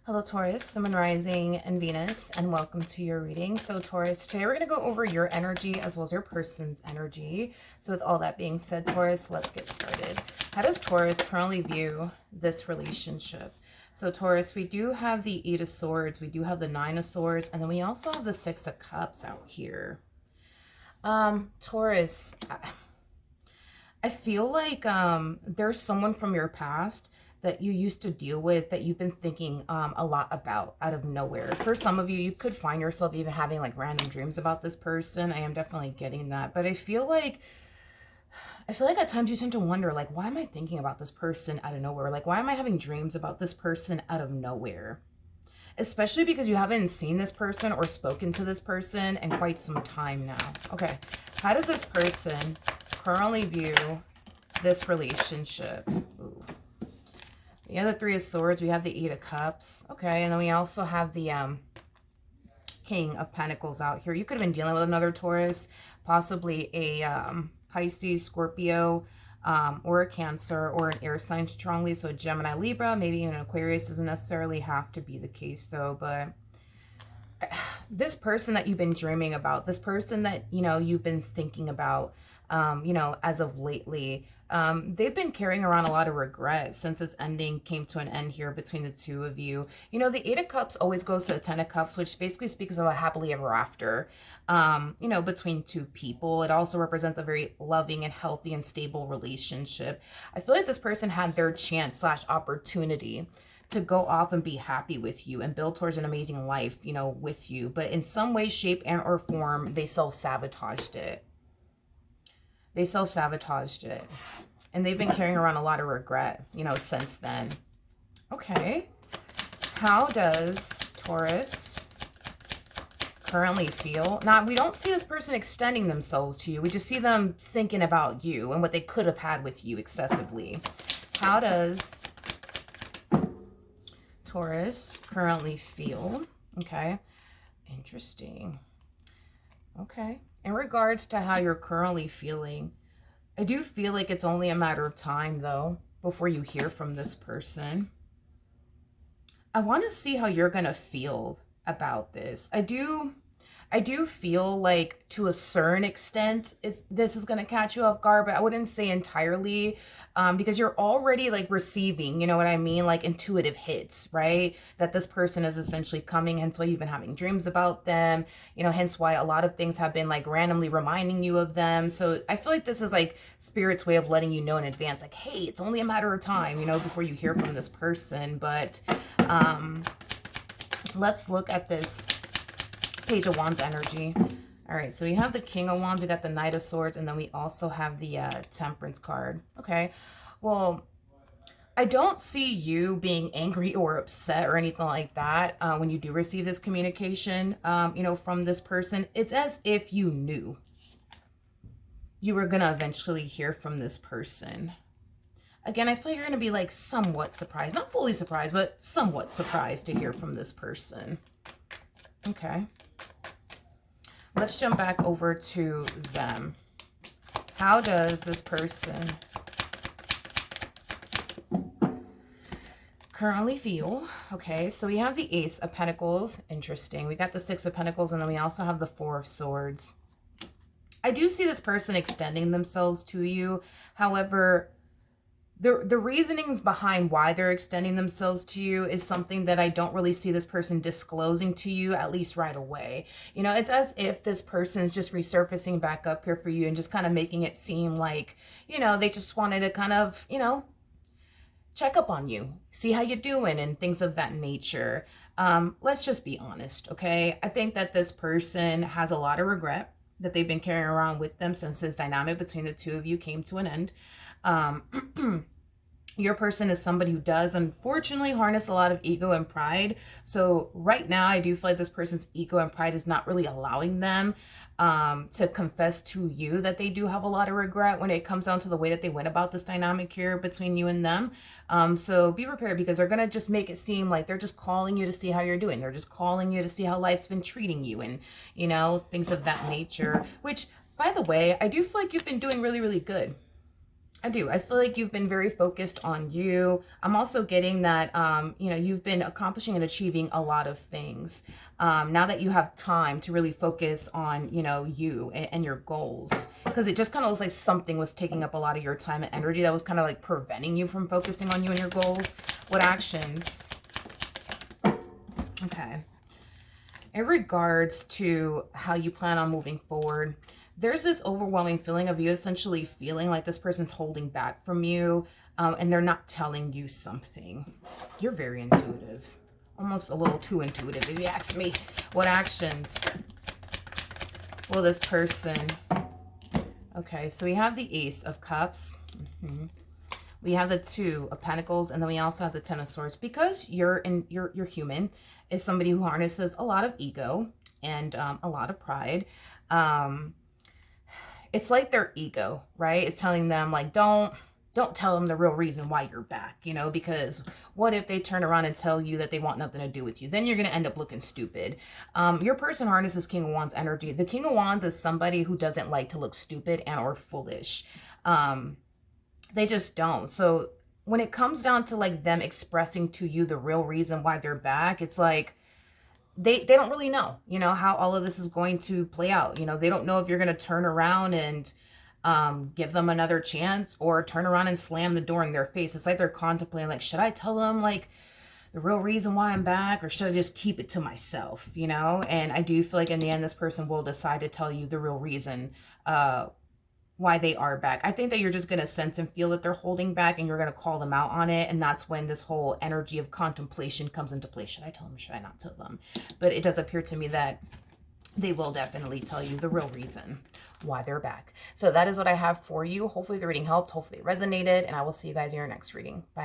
Hello Taurus, Sun, Moon, Rising, and Venus, and welcome to your reading. So Taurus, today we're going to go over your energy as well as your person's energy. So with all that being said, Taurus, let's get started. How does Taurus currently view this relationship? So Taurus, we do have the Eight of Swords, we do have the Nine of Swords, and then we also have the Six of Cups out here. Taurus, I feel like there's someone from your past that you used to deal with that you've been thinking a lot about out of nowhere. For some of you, you could find yourself even having like random dreams about this person. I am definitely getting that. But I feel like at times you tend to wonder, like, why am I thinking about this person out of nowhere? Like, why am I having dreams about this person out of nowhere? Especially because you haven't seen this person or spoken to this person in quite some time now. Okay, how does this person currently view this relationship? Ooh. We have the Three of Swords, we have the Eight of Cups. Okay, and then we also have the King of Pentacles out here. You could have been dealing with another Taurus, possibly a Pisces, Scorpio, or a Cancer, or an air sign strongly. So Gemini, Libra, maybe even an Aquarius. Doesn't necessarily have to be the case though, but this person that you've been dreaming about, this person that, you know, you've been thinking about, you know, as of lately, they've been carrying around a lot of regret since this ending came to an end here between the two of you. You know, the Eight of Cups always goes to the Ten of Cups, which basically speaks of a happily ever after, you know, between two people. It also represents a very loving and healthy and stable relationship. I feel like this person had their chance / opportunity to go off and be happy with you and build towards an amazing life, you know, with you. But in some way, shape, and or form, they self-sabotaged it. They self-sabotaged it. And they've been carrying around a lot of regret, you know, since then. Okay. How does Taurus currently feel? Now, we don't see this person extending themselves to you. We just see them thinking about you and what they could have had with you excessively. How does Taurus currently feel? Okay. Interesting. Okay. In regards to how you're currently feeling, I do feel like it's only a matter of time, though, before you hear from this person. I want to see how you're going to feel about this. I do feel like to a certain extent this is going to catch you off guard, but I wouldn't say entirely, because you're already like receiving, you know what I mean, like intuitive hits, right? That this person is essentially coming, hence why you've been having dreams about them, you know, hence why a lot of things have been like randomly reminding you of them. So I feel like this is like Spirit's way of letting you know in advance, like, hey, it's only a matter of time, you know, before you hear from this person. But let's look at this Page of Wands energy. All right, so we have the King of Wands, we got the Knight of Swords, and then we also have the Temperance card. Okay, well, I don't see you being angry or upset or anything like that when you do receive this communication, you know, from this person. It's as if you knew you were going to eventually hear from this person. Again, I feel like you're going to be like somewhat surprised. Not fully surprised, but somewhat surprised to hear from this person. Okay. Let's jump back over to them. How does this person currently feel? Okay, so we have the Ace of Pentacles. Interesting. We got the Six of Pentacles, and then we also have the Four of Swords. I do see this person extending themselves to you. However, the reasonings behind why they're extending themselves to you is something that I don't really see this person disclosing to you, at least right away. You know, it's as if this person is just resurfacing back up here for you and just kind of making it seem like, you know, they just wanted to kind of, you know, check up on you, see how you're doing and things of that nature. Let's just be honest, okay? I think that this person has a lot of regret that they've been carrying around with them since this dynamic between the two of you came to an end. Your person is somebody who does unfortunately harness a lot of ego and pride. So right now I do feel like this person's ego and pride is not really allowing them to confess to you that they do have a lot of regret when it comes down to the way that they went about this dynamic here between you and them. So be prepared, because they're going to just make it seem like they're just calling you to see how you're doing. They're just calling you to see how life's been treating you and, you know, things of that nature, which, by the way, I do feel like you've been doing really, really good. I do. I feel like you've been very focused on you. I'm also getting that, you know, you've been accomplishing and achieving a lot of things. Now that you have time to really focus on, you know, you and your goals, because it just kind of looks like something was taking up a lot of your time and energy that was kind of like preventing you from focusing on you and your goals. What actions? Okay. In regards to how you plan on moving forward, there's this overwhelming feeling of you essentially feeling like this person's holding back from you, and they're not telling you something. You're very intuitive, almost a little too intuitive if you ask me. What actions will this person... Okay, so we have the Ace of Cups. We have the Two of Pentacles, and then we also have the Ten of Swords. Because you're human, is somebody who harnesses a lot of ego and a lot of pride. It's like their ego, right? Is telling them like, don't tell them the real reason why you're back, you know, because what if they turn around and tell you that they want nothing to do with you? Then you're going to end up looking stupid. Your person harnesses King of Wands energy. The King of Wands is somebody who doesn't like to look stupid and or foolish. They just don't. So when it comes down to like them expressing to you the real reason why they're back, it's like they don't really know, you know, how all of this is going to play out. You know, they don't know if you're going to turn around and give them another chance or turn around and slam the door in their face. It's like they're contemplating, like, should I tell them like the real reason why I'm back, or should I just keep it to myself, you know? And I do feel like in the end, this person will decide to tell you the real reason why they are back. I think that you're just going to sense and feel that they're holding back, and you're going to call them out on it. And that's when this whole energy of contemplation comes into play. Should I tell them? Should I not tell them? But it does appear to me that they will definitely tell you the real reason why they're back. So that is what I have for you. Hopefully the reading helped. Hopefully it resonated. And I will see you guys in your next reading. Bye.